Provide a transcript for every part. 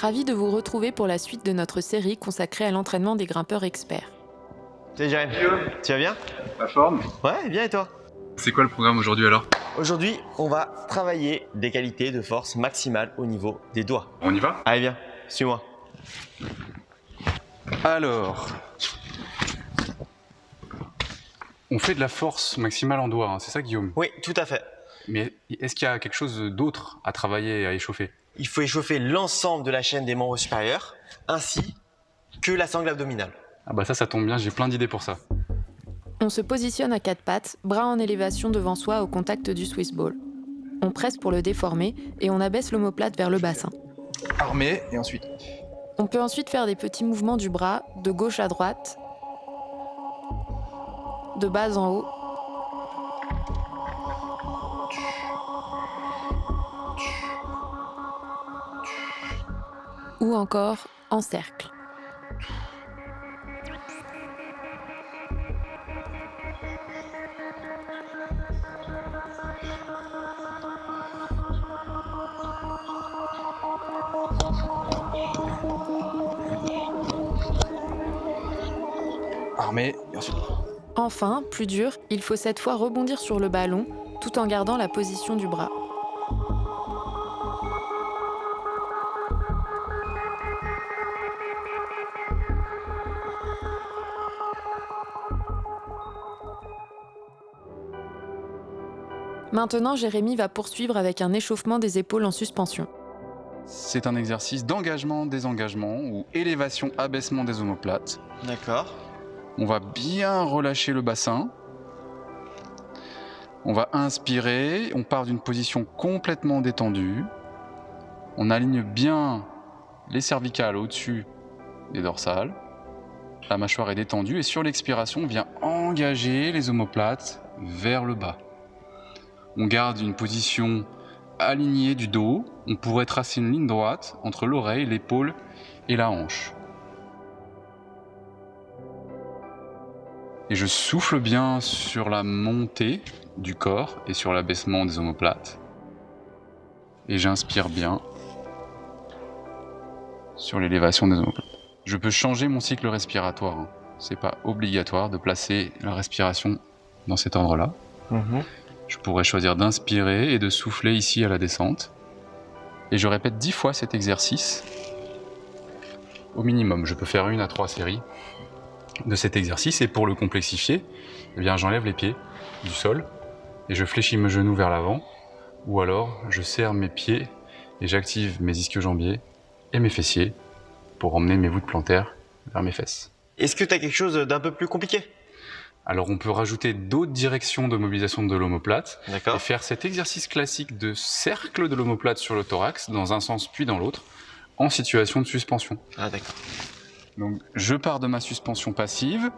Ravi de vous retrouver pour la suite de notre série consacrée à l'entraînement des grimpeurs experts. Salut Jérémy, tu vas bien? La forme. Ouais, bien et toi? C'est quoi le programme aujourd'hui alors? Aujourd'hui, on va travailler des qualités de force maximale au niveau des doigts. On y va? Allez viens, suis-moi. Alors, on fait de la force maximale en doigts, hein, c'est ça Guillaume? Oui, tout à fait. Mais est-ce qu'il y a quelque chose d'autre à travailler et à échauffer? Il faut échauffer l'ensemble de la chaîne des membres supérieurs, ainsi que la sangle abdominale. Ah bah ça tombe bien, j'ai plein d'idées pour ça. On se positionne à quatre pattes, bras en élévation devant soi au contact du Swiss ball. On presse pour le déformer et on abaisse l'omoplate vers le bassin. Armé, et ensuite. On peut ensuite faire des petits mouvements du bras, de gauche à droite, de bas en haut, ou encore en cercle. Armé, et ensuite. Enfin, plus dur, il faut cette fois rebondir sur le ballon tout en gardant la position du bras. Maintenant, Jérémy va poursuivre avec un échauffement des épaules en suspension. C'est un exercice d'engagement-désengagement ou élévation-abaissement des omoplates. D'accord. On va bien relâcher le bassin. On va inspirer, on part d'une position complètement détendue. On aligne bien les cervicales au-dessus des dorsales. La mâchoire est détendue et sur l'expiration, on vient engager les omoplates vers le bas. On garde une position alignée du dos. On pourrait tracer une ligne droite entre l'oreille, l'épaule et la hanche. Et je souffle bien sur la montée du corps et sur l'abaissement des omoplates. Et j'inspire bien sur l'élévation des omoplates. Je peux changer mon cycle respiratoire, hein. C'est pas obligatoire de placer la respiration dans cet ordre-là. Je pourrais choisir d'inspirer et de souffler ici à la descente. Et je répète 10 fois cet exercice au minimum. Je peux faire 1 à 3 séries de cet exercice. Et pour le complexifier, eh bien, j'enlève les pieds du sol et je fléchis mes genoux vers l'avant. Ou alors, je serre mes pieds et j'active mes ischio-jambiers et mes fessiers pour emmener mes voûtes plantaires vers mes fesses. Est-ce que tu as quelque chose d'un peu plus compliqué? Alors on peut rajouter d'autres directions de mobilisation de l'omoplate D'accord. et faire cet exercice classique de cercle de l'omoplate sur le thorax dans un sens puis dans l'autre en situation de suspension. Ah d'accord. Donc je pars de ma suspension passive,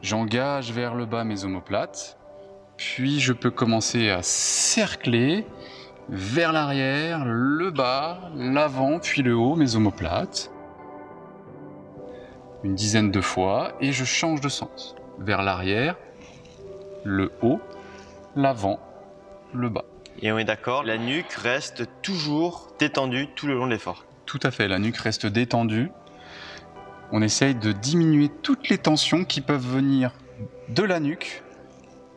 j'engage vers le bas mes omoplates, puis je peux commencer à cercler vers l'arrière, le bas, l'avant puis le haut mes omoplates. Une dizaine de fois et je change de sens. Vers l'arrière, le haut, l'avant, le bas. Et on est d'accord, la nuque reste toujours détendue tout le long de l'effort. Tout à fait, la nuque reste détendue. On essaye de diminuer toutes les tensions qui peuvent venir de la nuque,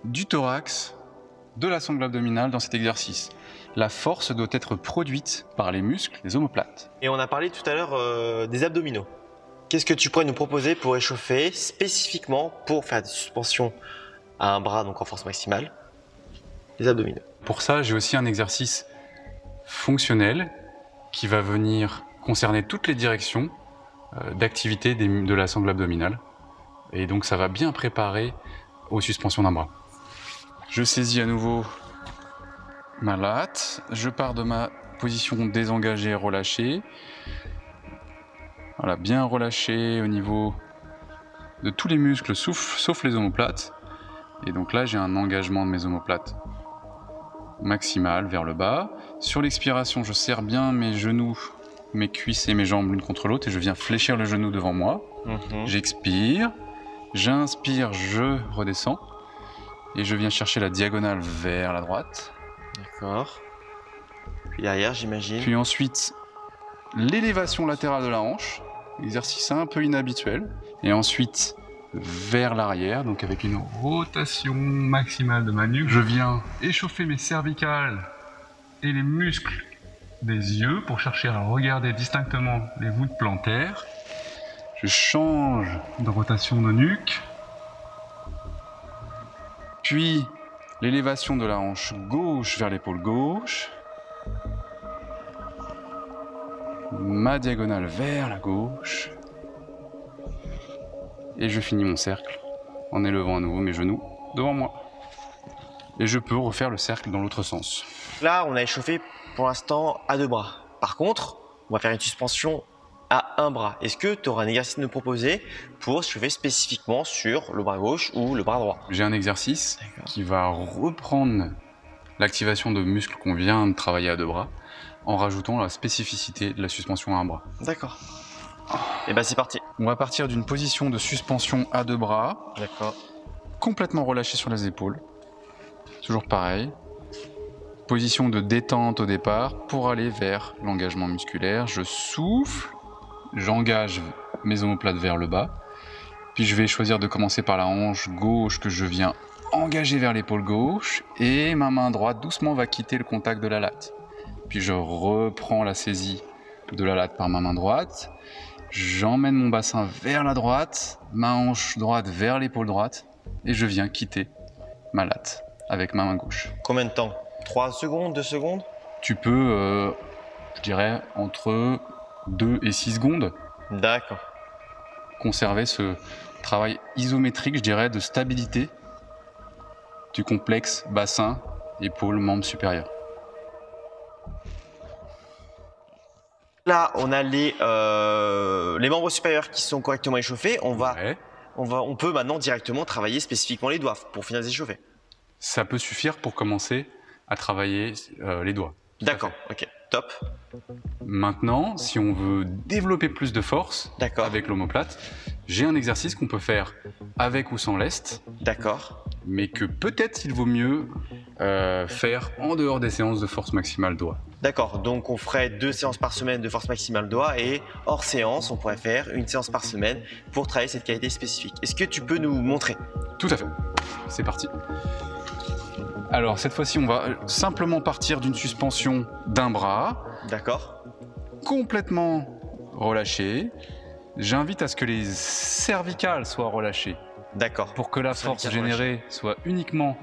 du thorax, de la sangle abdominale dans cet exercice. La force doit être produite par les muscles des omoplates. Et on a parlé tout à l'heure des abdominaux. Qu'est-ce que tu pourrais nous proposer pour échauffer spécifiquement pour faire des suspensions à un bras, donc en force maximale, les abdominaux? Pour ça, j'ai aussi un exercice fonctionnel qui va venir concerner toutes les directions d'activité de la sangle abdominale. Et donc ça va bien préparer aux suspensions d'un bras. Je saisis à nouveau ma latte, je pars de ma position désengagée, relâchée. Voilà, bien relâché au niveau de tous les muscles sauf les omoplates. Et donc là, j'ai un engagement de mes omoplates maximal vers le bas. Sur l'expiration, je serre bien mes genoux, mes cuisses et mes jambes l'une contre l'autre et je viens fléchir le genou devant moi. J'expire, j'inspire, je redescends et je viens chercher la diagonale vers la droite. D'accord. Puis derrière, j'imagine. Puis ensuite, l'élévation latérale de la hanche, exercice un peu inhabituel, et ensuite vers l'arrière, donc avec une rotation maximale de ma nuque. Je viens échauffer mes cervicales et les muscles des yeux pour chercher à regarder distinctement les voûtes plantaires. Je change de rotation de nuque, puis l'élévation de la hanche gauche vers l'épaule gauche, ma diagonale vers la gauche, et je finis mon cercle en élevant à nouveau mes genoux devant moi. Et je peux refaire le cercle dans l'autre sens. Là, on a échauffé pour l'instant à 2 bras. Par contre, on va faire une suspension à 1 bras. Est-ce que tu auras un exercice à nous proposer pour échauffer spécifiquement sur le bras gauche ou le bras droit? J'ai un exercice qui va reprendre l'activation de muscles qu'on vient de travailler à 2 bras en rajoutant la spécificité de la suspension à 1 bras. D'accord. Et ben c'est parti. On va partir d'une position de suspension à 2 bras, D'accord. complètement relâché sur les épaules. Toujours pareil. Position de détente au départ pour aller vers l'engagement musculaire. Je souffle, j'engage mes omoplates vers le bas. Puis je vais choisir de commencer par la hanche gauche que je viens engager vers l'épaule gauche. Et ma main droite doucement va quitter le contact de la latte. Puis je reprends la saisie de la latte par ma main droite. J'emmène mon bassin vers la droite, ma hanche droite vers l'épaule droite. Et je viens quitter ma latte avec ma main gauche. Combien de temps? 3 secondes, 2 secondes? Tu peux, je dirais, entre 2 et 6 secondes, D'accord. conserver ce travail isométrique, je dirais, de stabilité du complexe bassin, épaule, membre supérieur. Là, on a les membres supérieurs qui sont correctement échauffés. Ouais. On peut maintenant directement travailler spécifiquement les doigts pour finir les échauffer. Ça peut suffire pour commencer à travailler les doigts. D'accord, ok, top. Maintenant, si on veut développer plus de force D'accord. avec l'omoplate, j'ai un exercice qu'on peut faire avec ou sans lest, D'accord. mais que peut-être il vaut mieux faire en dehors des séances de force maximale doigt. D'accord, donc on ferait 2 séances par semaine de force maximale doigt et hors séance, on pourrait faire 1 séance par semaine pour travailler cette qualité spécifique. Est-ce que tu peux nous montrer? Tout à fait. C'est parti. Alors cette fois-ci, on va simplement partir d'une suspension d'un bras, D'accord. complètement relâché. J'invite à ce que les cervicales soient relâchées D'accord. pour que la force Cervicales générée soit uniquement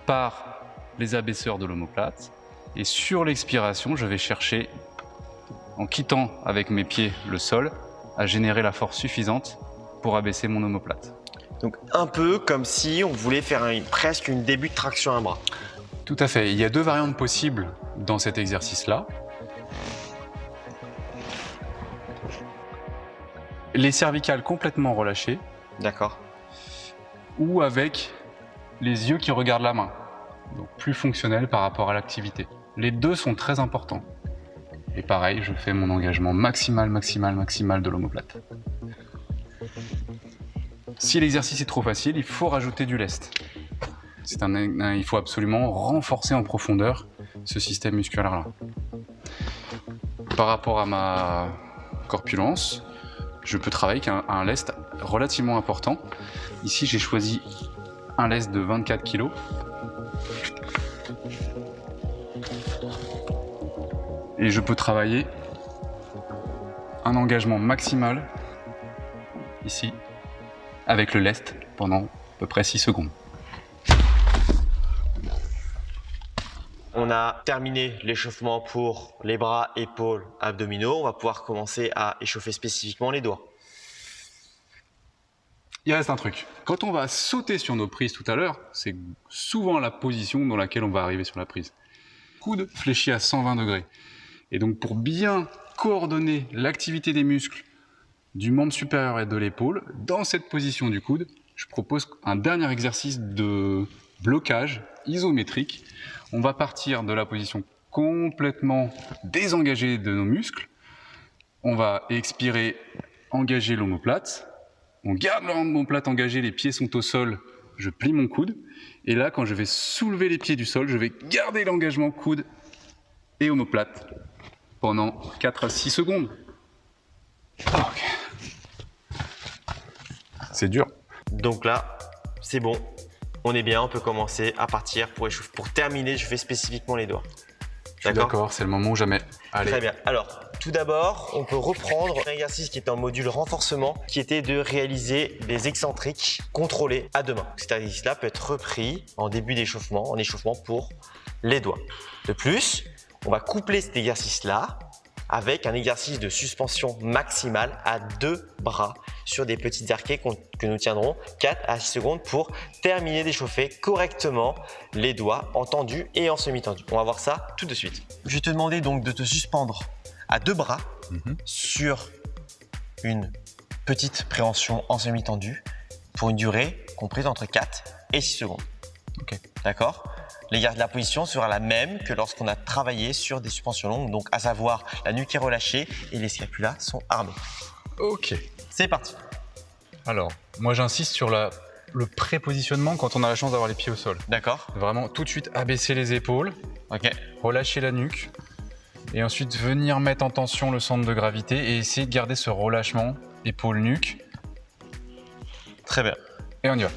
par les abaisseurs de l'omoplate. Et sur l'expiration, je vais chercher, en quittant avec mes pieds le sol, à générer la force suffisante pour abaisser mon omoplate. Donc un peu comme si on voulait faire presque une début de traction à un bras. Tout à fait. Il y a 2 variantes possibles dans cet exercice-là. Les cervicales complètement relâchées D'accord. ou avec les yeux qui regardent la main. Donc plus fonctionnel par rapport à l'activité. Les 2 sont très importants. Et pareil, je fais mon engagement maximal de l'omoplate. Si l'exercice est trop facile, il faut rajouter du lest. Il faut absolument renforcer en profondeur ce système musculaire-là. Par rapport à ma corpulence, je peux travailler avec un lest relativement important. Ici, j'ai choisi un lest de 24 kg. Et je peux travailler un engagement maximal, ici, avec le lest pendant à peu près 6 secondes. On a terminé l'échauffement pour les bras, épaules, abdominaux. On va pouvoir commencer à échauffer spécifiquement les doigts. Il reste un truc. Quand on va sauter sur nos prises tout à l'heure, c'est souvent la position dans laquelle on va arriver sur la prise. Coude fléchi à 120 degrés. Et donc pour bien coordonner l'activité des muscles du membre supérieur et de l'épaule, dans cette position du coude, je propose un dernier exercice de blocage isométrique. On va partir de la position complètement désengagée de nos muscles. On va expirer, engager l'omoplate. On garde l'omoplate engagée, les pieds sont au sol, je plie mon coude. Et là, quand je vais soulever les pieds du sol, je vais garder l'engagement coude et omoplate pendant 4 à 6 secondes. Ok. C'est dur. Donc là, c'est bon. On est bien, on peut commencer à partir pour échauffer. Pour terminer, je fais spécifiquement les doigts. Je suis d'accord, c'est le moment ou jamais. Allez. Très bien. Alors, tout d'abord, on peut reprendre un exercice qui était en module renforcement, qui était de réaliser des excentriques contrôlés à deux mains. Cet exercice-là peut être repris en début d'échauffement, en échauffement pour les doigts. De plus, on va coupler cet exercice-là avec un exercice de suspension maximale à deux bras sur des petites arquées que nous tiendrons 4 à 6 secondes pour terminer d'échauffer correctement les doigts en tendu et en semi-tendu. On va voir ça tout de suite. Je vais te demander donc de te suspendre à deux bras sur une petite préhension en semi-tendu pour une durée comprise entre 4 et 6 secondes. Ok. D'accord ? La position sera la même que lorsqu'on a travaillé sur des suspensions longues, donc à savoir la nuque est relâchée et les scapulas sont armés. Ok. C'est parti. Alors, moi j'insiste sur le prépositionnement quand on a la chance d'avoir les pieds au sol. D'accord. Vraiment tout de suite abaisser les épaules, Ok. relâcher la nuque et ensuite venir mettre en tension le centre de gravité et essayer de garder ce relâchement épaule-nuque. Très bien. Et on y va.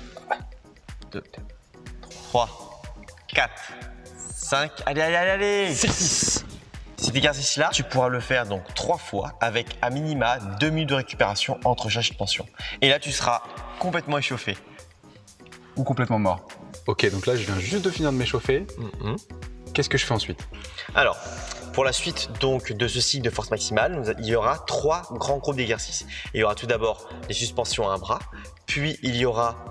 2, 3, 4, 5, allez 6. Cet exercice-là, tu pourras le faire donc 3 fois avec à minima 2 minutes de récupération entre chaque suspension. Et là, tu seras complètement échauffé. Ou complètement mort. Ok, donc là je viens juste de finir de m'échauffer. Qu'est-ce que je fais ensuite? Alors, pour la suite donc de ce cycle de force maximale, il y aura 3 grands groupes d'exercices. Il y aura tout d'abord les suspensions à un bras, puis il y aura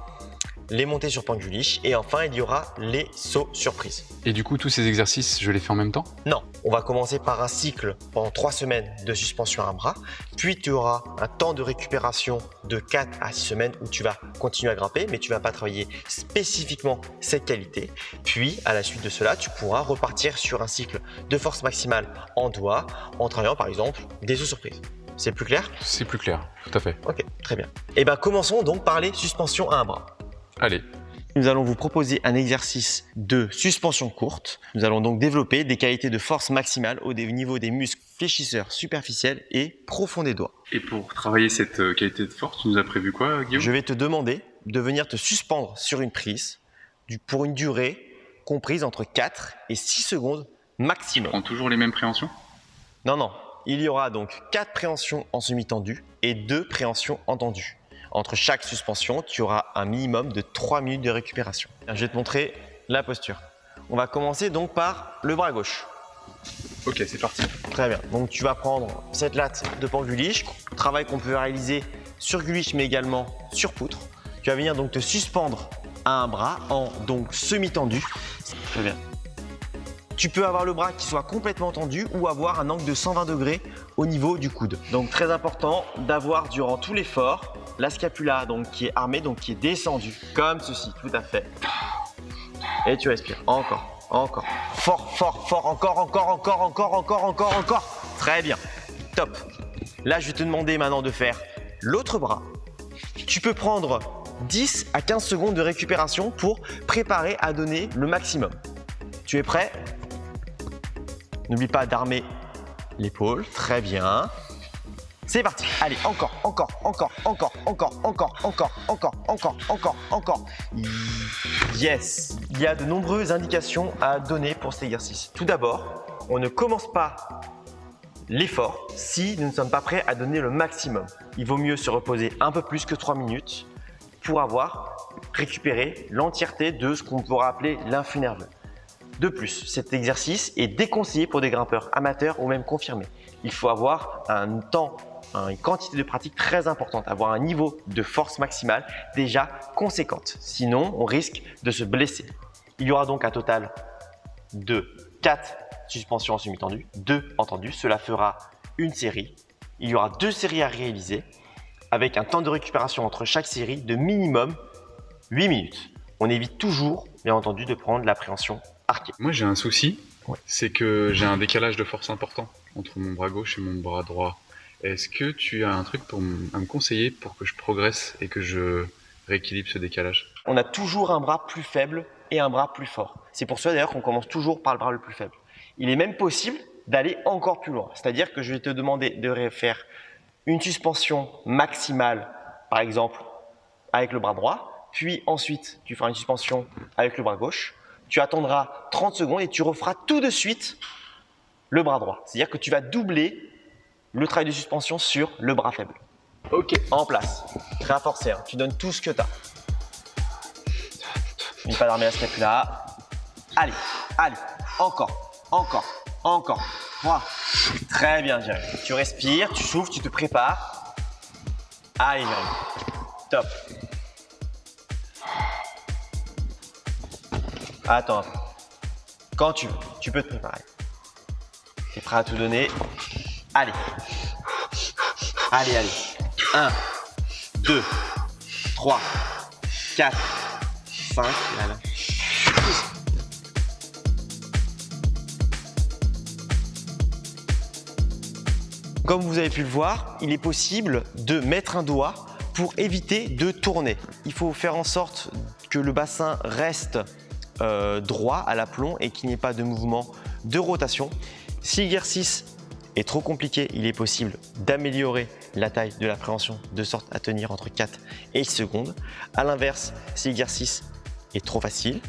les montées sur penduliche et enfin il y aura les sauts surprises. Et du coup, tous ces exercices, je les fais en même temps? Non, on va commencer par un cycle pendant 3 semaines de suspension à un bras, puis tu auras un temps de récupération de 4 à 6 semaines où tu vas continuer à grimper, mais tu ne vas pas travailler spécifiquement cette qualité. Puis à la suite de cela, tu pourras repartir sur un cycle de force maximale en doigts, en travaillant par exemple des sauts surprises. C'est plus clair? C'est plus clair, tout à fait. Ok, très bien. Et bien commençons donc par les suspensions à un bras. Allez. Nous allons vous proposer un exercice de suspension courte. Nous allons donc développer des qualités de force maximale au niveau des muscles fléchisseurs superficiels et profonds des doigts. Et pour travailler cette qualité de force, tu nous as prévu quoi, Guillaume? Je vais te demander de venir te suspendre sur une prise pour une durée comprise entre 4 et 6 secondes maximum. Prends toujours les mêmes préhensions? Non. Il y aura donc 4 préhensions en semi-tendu et 2 préhensions en tendu. Entre chaque suspension, tu auras un minimum de 3 minutes de récupération. Je vais te montrer la posture. On va commencer donc par le bras gauche. Ok, c'est parti. Très bien. Donc tu vas prendre cette latte de penduliche, travail qu'on peut réaliser sur guliche mais également sur poutre. Tu vas venir donc te suspendre à un bras en donc semi-tendu. Très bien. Tu peux avoir le bras qui soit complètement tendu ou avoir un angle de 120 degrés au niveau du coude. Donc très important d'avoir durant tout l'effort la scapula donc qui est armée, donc qui est descendue comme ceci, tout à fait. Et tu respires. Encore. Fort. Encore. Très bien. Top. Là, je vais te demander maintenant de faire l'autre bras. Tu peux prendre 10 à 15 secondes de récupération pour préparer à donner le maximum. Tu es prêt? N'oublie pas d'armer l'épaule. Très bien. C'est parti. Allez, encore. Yes. Il y a de nombreuses indications à donner pour cet exercice. Tout d'abord, on ne commence pas l'effort si nous ne sommes pas prêts à donner le maximum. Il vaut mieux se reposer un peu plus que 3 minutes pour avoir récupéré l'entièreté de ce qu'on pourra appeler l'influx nerveux. De plus, cet exercice est déconseillé pour des grimpeurs amateurs ou même confirmés. Il faut avoir une quantité de pratique très importante, avoir un niveau de force maximale déjà conséquente. Sinon, on risque de se blesser. Il y aura donc un total de 4 suspensions en semi-tendu, 2 en tendu. Cela fera une série. Il y aura 2 séries à réaliser avec un temps de récupération entre chaque série de minimum 8 minutes. On évite toujours, bien entendu, de prendre l'appréhension arquée. Moi j'ai un souci, c'est que j'ai un décalage de force important entre mon bras gauche et mon bras droit. Est-ce que tu as un truc à me conseiller pour que je progresse et que je rééquilibre ce décalage? On a toujours un bras plus faible et un bras plus fort. C'est pour ça d'ailleurs qu'on commence toujours par le bras le plus faible. Il est même possible d'aller encore plus loin. C'est-à-dire que je vais te demander de faire une suspension maximale, par exemple, avec le bras droit. Puis ensuite, tu feras une suspension avec le bras gauche. Tu attendras 30 secondes et tu referas tout de suite le bras droit. C'est-à-dire que tu vas doubler le travail de suspension sur le bras faible. Ok. En place. Très à forcer, hein. Tu donnes tout ce que tu as. N'oublie pas d'armer la scapula. Allez, allez. Encore, encore, encore. 3. Très bien, Jérémy. Tu respires, tu souffles, tu te prépares. Allez, Jérémy. Top. Attends un peu. Quand tu veux, tu peux te préparer. Tu es prêt à tout donner? Allez. Allez, allez. 1, 2, 3, 4, 5. Là, là. Comme vous avez pu le voir, il est possible de mettre un doigt pour éviter de tourner. Il faut faire en sorte que le bassin reste droit à l'aplomb et qu'il n'y ait pas de mouvement de rotation. Si l'exercice est trop compliqué, il est possible d'améliorer la taille de l'appréhension de sorte à tenir entre 4 et 6 secondes. A l'inverse, si l'exercice est trop facile,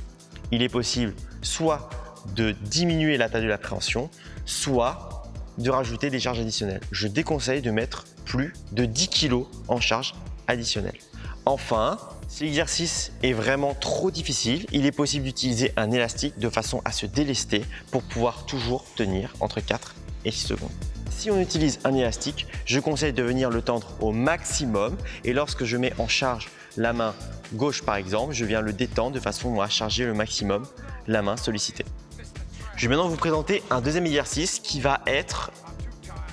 il est possible soit de diminuer la taille de l'appréhension, soit de rajouter des charges additionnelles. Je déconseille de mettre plus de 10 kg en charge additionnelle. Enfin, si l'exercice est vraiment trop difficile, il est possible d'utiliser un élastique de façon à se délester pour pouvoir toujours tenir entre 4 et 6 secondes. Si on utilise un élastique, je conseille de venir le tendre au maximum et lorsque je mets en charge la main gauche par exemple, je viens le détendre de façon à charger le maximum la main sollicitée. Je vais maintenant vous présenter un deuxième exercice qui va être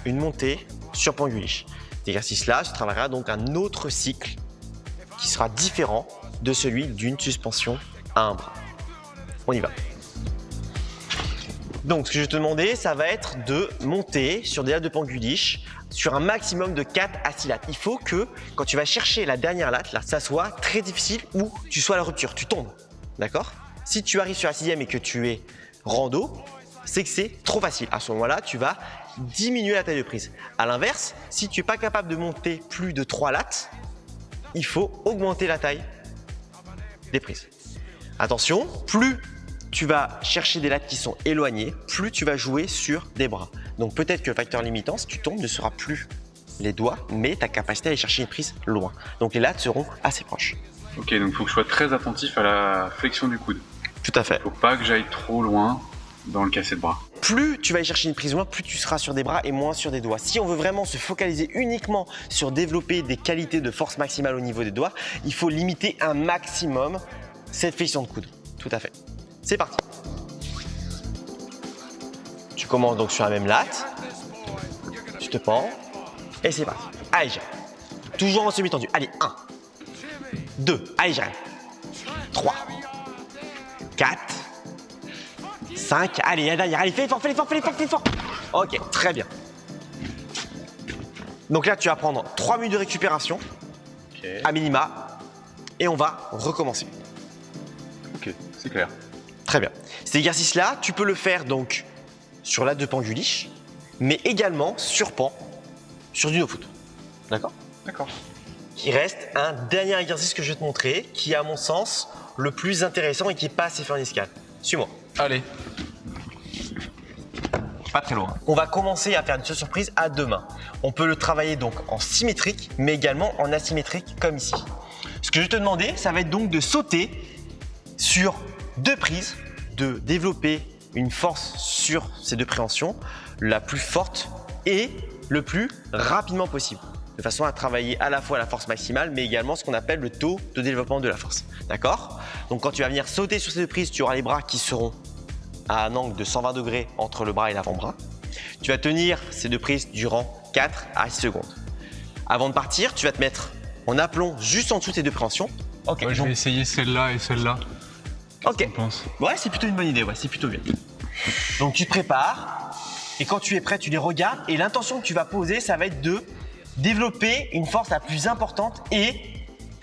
une montée sur Panguliche. Cet exercice-là, je travaillerai donc un autre cycle qui sera différent de celui d'une suspension à un bras. On y va. Donc, ce que je vais te demander, ça va être de monter sur des lattes de Panguliche sur un maximum de 4 à 6 lattes. Il faut que, quand tu vas chercher la dernière latte, là, ça soit très difficile ou tu sois à la rupture, tu tombes. D'accord? Si tu arrives sur la 6e et que tu es rando, c'est que c'est trop facile. À ce moment-là, tu vas diminuer la taille de prise. À l'inverse, si tu n'es pas capable de monter plus de 3 lattes, il faut augmenter la taille des prises. Attention, plus tu vas chercher des lattes qui sont éloignées, plus tu vas jouer sur des bras. Donc peut-être que le facteur limitant, si tu tombes, ne sera plus les doigts, mais ta capacité à aller chercher une prise loin. Donc les lattes seront assez proches. Ok, donc il faut que je sois très attentif à la flexion du coude. Tout à fait. Faut pas que j'aille trop loin dans le cassé de bras. Plus tu vas aller chercher une prise loin, plus tu seras sur des bras et moins sur des doigts. Si on veut vraiment se focaliser uniquement sur développer des qualités de force maximale au niveau des doigts, il faut limiter un maximum cette flexion de coude. Tout à fait. C'est parti. Tu commences donc sur la même latte. Tu te pends. Et c'est parti. Allez, Jérémy. Toujours en semi-tendu. Allez, 1, 2. Allez, Jérémy. 3. 4, 5, allez, la dernière, allez, fais l'effort, fais l'effort, fais l'effort, fais l'effort. Ok, très bien. Donc là, tu vas prendre 3 minutes de récupération, à minima, et on va recommencer. Ok, c'est clair. Très bien. Cet exercice-là, tu peux le faire donc sur la de Panguliche, mais également sur pan, sur du no-foot. D'accord? D'accord. Il reste un dernier exercice que je vais te montrer, qui est à mon sens le plus intéressant et qui n'est pas assez fait en escale. Suis-moi. Allez. Pas très loin. On va commencer à faire une surprise à deux mains. On peut le travailler donc en symétrique, mais également en asymétrique, comme ici. Ce que je vais te demander, ça va être donc de sauter sur 2 prises, de développer une force sur ces 2 préhensions, la plus forte et le plus rapidement possible, de façon à travailler à la fois la force maximale, mais également ce qu'on appelle le taux de développement de la force. D'accord? Donc quand tu vas venir sauter sur ces 2 prises, tu auras les bras qui seront à un angle de 120 degrés entre le bras et l'avant-bras. Tu vas tenir ces 2 prises durant 4 à 6 secondes. Avant de partir, tu vas te mettre en aplomb juste en dessous de ces 2 préhensions. Ok. Ouais, je vais essayer celle-là et celle-là. Ok. Je pense. Ouais, c'est plutôt une bonne idée, ouais, c'est plutôt bien. Donc tu te prépares et quand tu es prêt, tu les regardes et l'intention que tu vas poser, ça va être de développer une force la plus importante et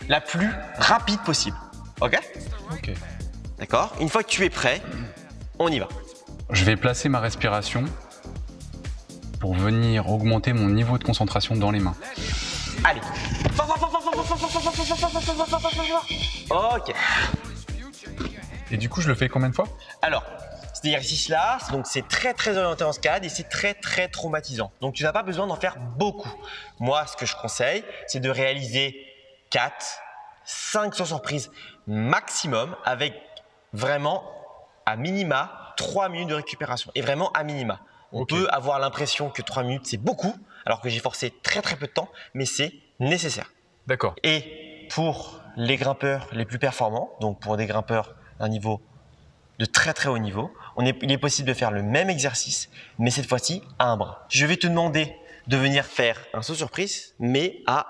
la plus rapide possible. Ok? Ok. D'accord? Une fois que tu es prêt, on y va. Je vais placer ma respiration pour venir augmenter mon niveau de concentration dans les mains. Allez. Ok. Et du coup, je le fais combien de fois? Alors, cet exercice-là, donc c'est très orienté en SCAD et c'est très traumatisant. Donc, tu n'as pas besoin d'en faire beaucoup. Moi, ce que je conseille, c'est de réaliser 4, 5 sans surprise maximum avec vraiment à minima 3 minutes de récupération. Et vraiment à minima. On peut avoir l'impression que 3 minutes, c'est beaucoup, alors que j'ai forcé très peu de temps, mais c'est nécessaire. D'accord. Et pour les grimpeurs les plus performants, donc pour des grimpeurs d'un niveau de très haut niveau, il est possible de faire le même exercice, mais cette fois-ci à un bras. Je vais te demander de venir faire un saut surprise, mais à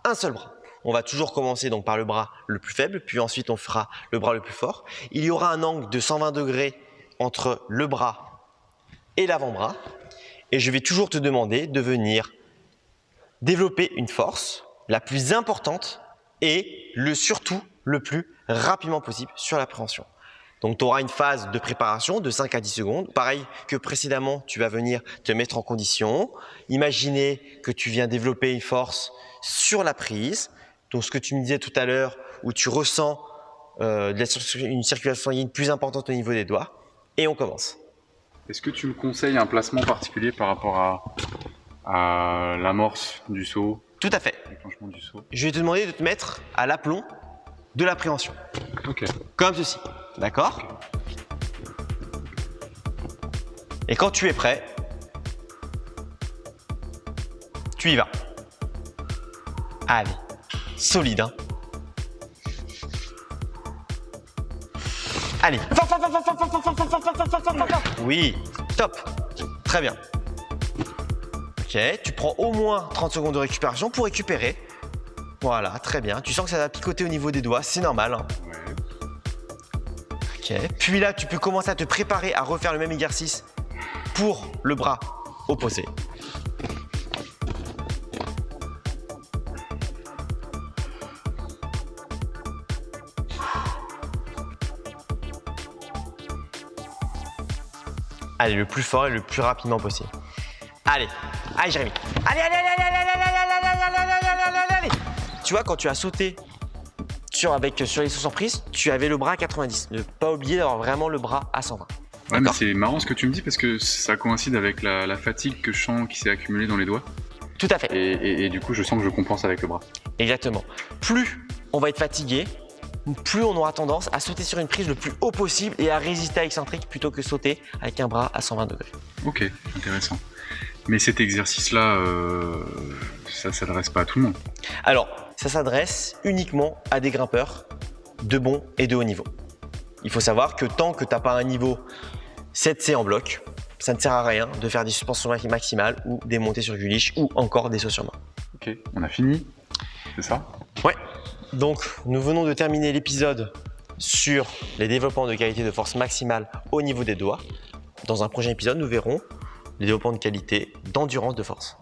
un seul bras. On va toujours commencer donc par le bras le plus faible, puis ensuite on fera le bras le plus fort. Il y aura un angle de 120 degrés entre le bras et l'avant-bras. Et je vais toujours te demander de venir développer une force la plus importante et surtout le plus rapidement possible sur l'appréhension. Donc, tu auras une phase de préparation de 5 à 10 secondes. Pareil que précédemment, tu vas venir te mettre en condition. Imaginez que tu viens développer une force sur la prise. Donc, ce que tu me disais tout à l'heure, où tu ressens une circulation sanguine plus importante au niveau des doigts. Et on commence. Est-ce que tu me conseilles un placement particulier par rapport à l'amorce du saut? Tout à fait. Déclenchement du saut. Je vais te demander de te mettre à l'aplomb de l'appréhension. Ok. Comme ceci. D'accord? Et quand tu es prêt, tu y vas. Allez, solide, hein? Allez. Oui, top. Très bien. Ok, tu prends au moins 30 secondes de récupération pour récupérer. Voilà, très bien. Tu sens que ça va picoter au niveau des doigts, c'est normal, hein. Ok, puis là, tu peux commencer à te préparer à refaire le même exercice pour le bras opposé. Allez, le plus fort et le plus rapidement possible. Allez, allez Jérémy. Allez. Tu vois, quand tu as sauté sur les sauts surprises, tu avais le bras à 90. Ne pas oublier d'avoir vraiment le bras à 120. Ouais, mais c'est marrant ce que tu me dis parce que ça coïncide avec la fatigue que je sens qui s'est accumulée dans les doigts. Tout à fait. Et du coup, je sens que je compense avec le bras. Exactement. Plus on va être fatigué, plus on aura tendance à sauter sur une prise le plus haut possible et à résister à l'excentrique plutôt que sauter avec un bras à 120 degrés. Ok, intéressant. Mais cet exercice-là, ça ne s'adresse pas à tout le monde. Alors, ça s'adresse uniquement à des grimpeurs de bon et de haut niveau. Il faut savoir que tant que tu n'as pas un niveau 7C en bloc, ça ne sert à rien de faire des suspensions maximales ou des montées sur guliche ou encore des sauts sur main. Ok, on a fini, c'est ça? Ouais. Donc, nous venons de terminer l'épisode sur les développements de qualité de force maximale au niveau des doigts. Dans un prochain épisode, nous verrons les développements de qualité d'endurance de force.